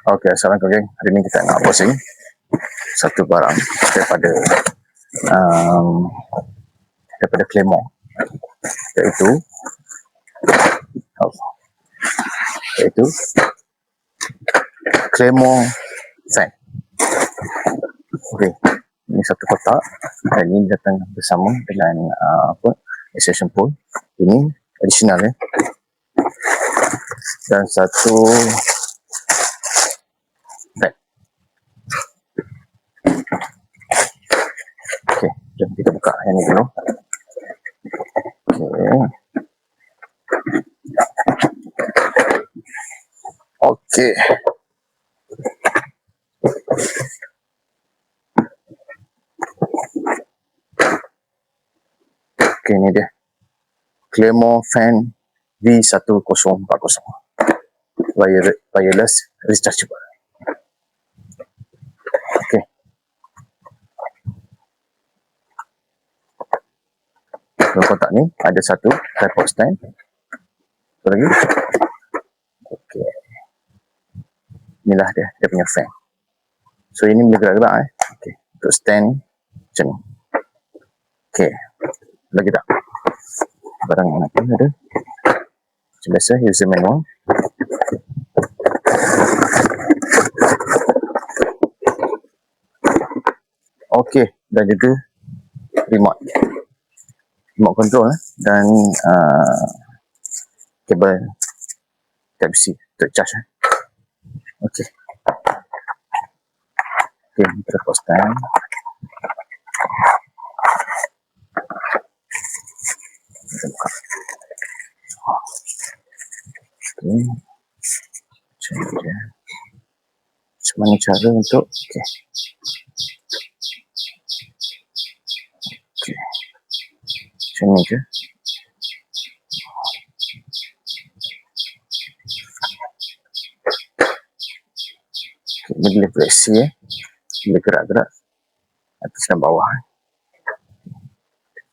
Okey, assalamualaikum geng. Hari ni kita nak posting satu barang daripada um, Claymore, iaitu iaitu Claymore fan. Okey, ini satu kotak dan ini datang bersama dengan extension pole. Ini additional ya. Dan satu bag. Okey, jom kita buka yang ni dulu. Okey. Okey, ini dia. Claymore fan V1040. Wireless rechargeable. Okey. Dalam kotak ni ada satu tripod stand. Apa lagi? Okey. Inilah dia punya fan. So ini boleh gerak-gerak Okey. Untuk stand macam ni. Okey. Lagi tak? Barang yang lagi ada. Macam biasa user manual. Okey, dan juga remote control dan kabel Type-C untuk charge. Okey. Okey, tripod stand. Kita buka. Okey. Macam dia. Macam mana cara untuk okey. Okey. Macam ni je. Ini boleh fleksi boleh gerak-gerak atas dan bawah.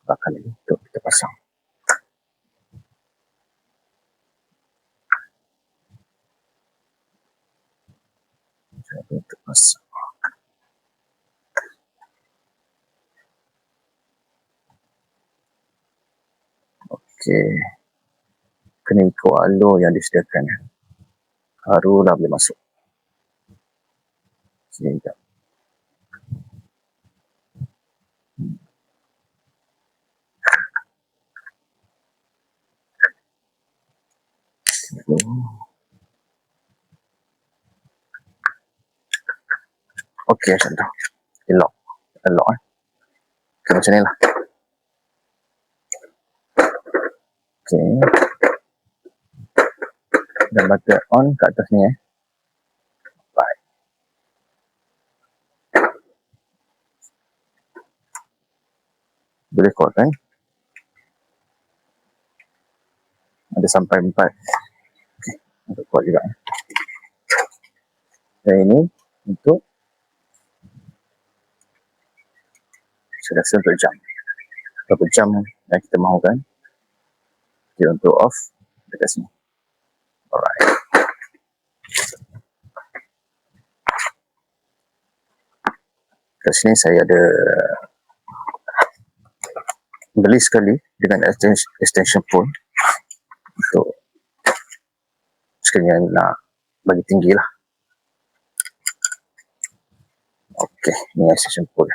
Bakal lagi untuk kita pasang. Jadi untuk pasang. Okey. Kena ikut alur yang disediakan. Barulah boleh masuk. Sini sekejap. Okey, macam tu. Lock. Okey, macam ni lah. Okey. Dan button on kat atas ni Baik. Boleh kuat kan? Ada sampai 4. Okey, ada kuat juga. Dan ini untuk saya rasa untuk jam. Berapa jam yang kita mahukan. Okay, untuk off dekat sini. Alright. Kat sini saya ada beli sekali dengan extension pole untuk sekalian nak bagi tinggi lah. Okey, ni extension pole.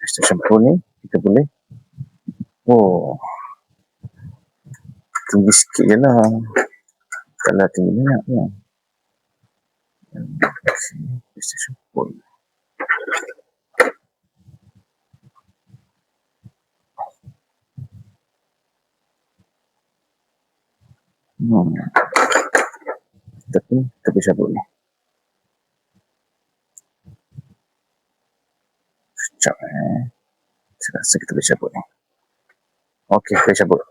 Extension pole ni kita boleh tinggi sikit je lah. Kalau tinggi banyak ya. Extension pole. Tapi kita boleh cabut ni. Sekejap saya rasa kita boleh cabut ni. Okey, kita cabut.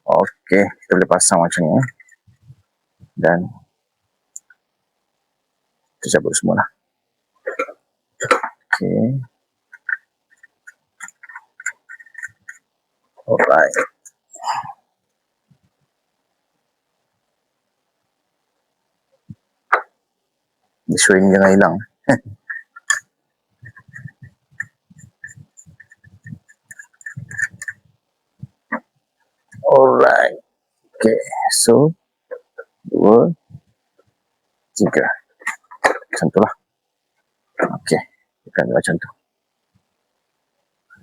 Okey, kita boleh pasang macam ni. Dan kita cabut semua lah. Okey. Alright. swing jangan hilang. Alright. Okay, so 2, 3. Macam tu lah. Okay, kita ambil macam tu.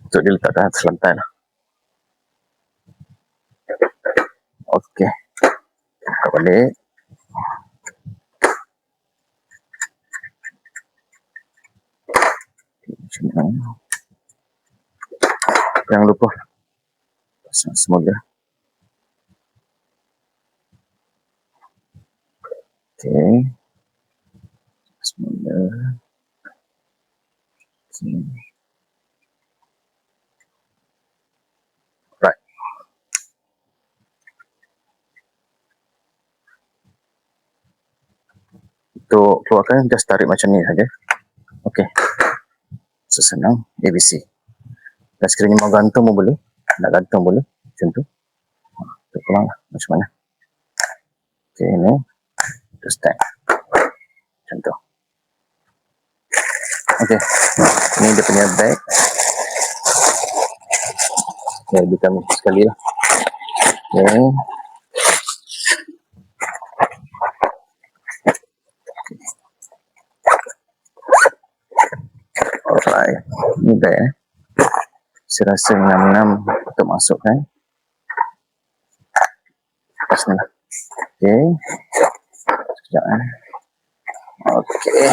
Untuk diletakkan atas lantai lah. Okay, buka balik. Jangan lupa pasang semoga. Okay, semoga. Okay. Right. Untuk keluarkan, just tarik macam ni saja. Okay, sesenang ABC. Dan sekiranya mau gantung pun boleh, nak gantung boleh macam tu. Kita pulang lah macam mana. Okay, ini to stand macam tu. Okay, ini dia punya bag. Okay, kita ambil sekali lah. Okay. Alright, ini bag saya rasa 66 untuk masukkan. Lepas ni lah. Okay, sekejap Okay,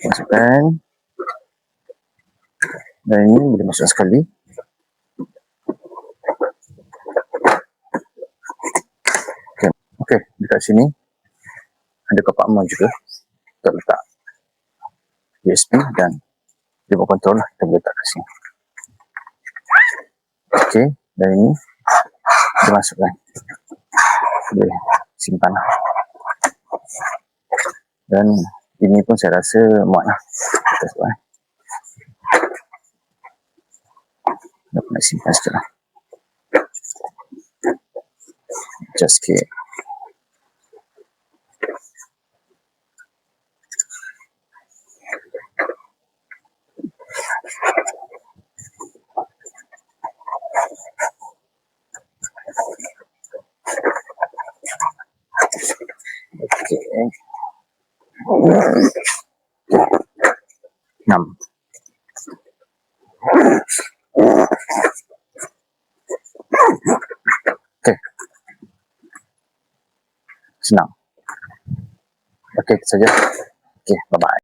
masukkan. Dan ini boleh masuk sekali. Okay, dekat sini ada kompartmen juga untuk letak USB dan remote control lah, kita boleh letak kat sini. Okay, dan ini dimasukkan, boleh simpan lah. Dan ini pun saya rasa muat lah. Kita sebut dah pernah simpan sikit lah. Just sikit. Okay. 6. Okay. Senang. Okay, saja. Okay, bye-bye.